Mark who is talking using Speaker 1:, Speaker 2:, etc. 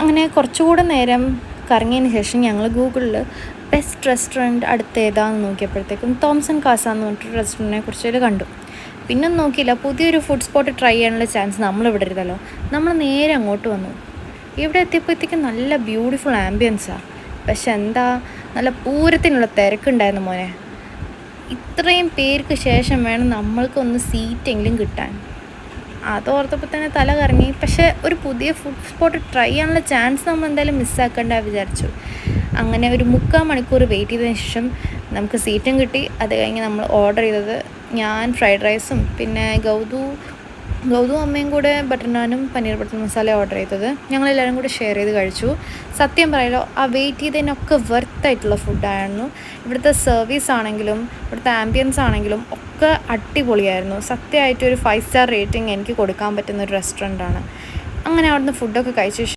Speaker 1: അങ്ങനെ കുറച്ചുകൂടെ നേരം കറങ്ങിയതിന് ശേഷം ഞങ്ങൾ ഗൂഗിളിൽ ബെസ്റ്റ് റെസ്റ്റോറൻറ്റ് അടുത്ത് ഏതാണെന്ന് നോക്കിയപ്പോഴത്തേക്കും തോംസൺ കാസ എന്ന് പറഞ്ഞിട്ടൊരു റെസ്റ്റോറൻറ്റിനെ കുറിച്ച് കണ്ടു. പിന്നെ നോക്കിയില്ല, പുതിയൊരു ഫുഡ് സ്പോട്ട് ട്രൈ ചെയ്യാനുള്ള ചാൻസ് നമ്മളിവിടെ ഇരുന്നല്ലോ. നമ്മൾ നേരെ അങ്ങോട്ട് വന്നു. ഇവിടെ എത്തിയപ്പോഴത്തേക്കും നല്ല ബ്യൂട്ടിഫുൾ ആംബിയൻസാണ്. പക്ഷെ എന്താ, നല്ല പൂരത്തിനുള്ള തിരക്കുണ്ടായിരുന്നു മോനെ. ഇത്രയും പേർക്ക് ശേഷം വേണം നമ്മൾക്കൊന്ന് സീറ്റെങ്കിലും കിട്ടാൻ. അതോർത്തപ്പോൾ തന്നെ തല കറങ്ങി. പക്ഷേ ഒരു പുതിയ ഫുഡ് സ്പോട്ട് ട്രൈ ചെയ്യാനുള്ള ചാൻസ് നമ്മൾ എന്തായാലും മിസ്സാക്കേണ്ട വിചാരിച്ചു. അങ്ങനെ ഒരു 3/4 മണിക്കൂർ വെയിറ്റ് ചെയ്തതിന് ശേഷം നമുക്ക് സീറ്റും കിട്ടി. അത് കഴിഞ്ഞ് നമ്മൾ ഓർഡർ ചെയ്തത്, ഞാൻ ഫ്രൈഡ് റൈസും പിന്നെ ഗൗതു അമ്മയും കൂടെ ബട്ടർ നാനും പനീർ ബട്ടർ മസാല ഓർഡർ ചെയ്തത്. ഞങ്ങളെല്ലാവരും കൂടെ ഷെയർ ചെയ്ത് കഴിച്ചു. സത്യം പറയാലോ, ആ വെയിറ്റ് ചെയ്തതിനൊക്കെ വെർത്തായിട്ടുള്ള ഫുഡായിരുന്നു. ഇവിടുത്തെ സർവീസ് ആണെങ്കിലും ഇവിടുത്തെ ആംബിയൻസ് ആണെങ്കിലും ഒക്കെ അടിപൊളിയായിരുന്നു. സത്യമായിട്ട് ഒരു 5 സ്റ്റാർ റേറ്റിംഗ് എനിക്ക് കൊടുക്കാൻ പറ്റുന്ന ഒരു റെസ്റ്റോറൻറ്റാണ്. അങ്ങനെ അവിടുന്ന് ഫുഡൊക്കെ കഴിച്ച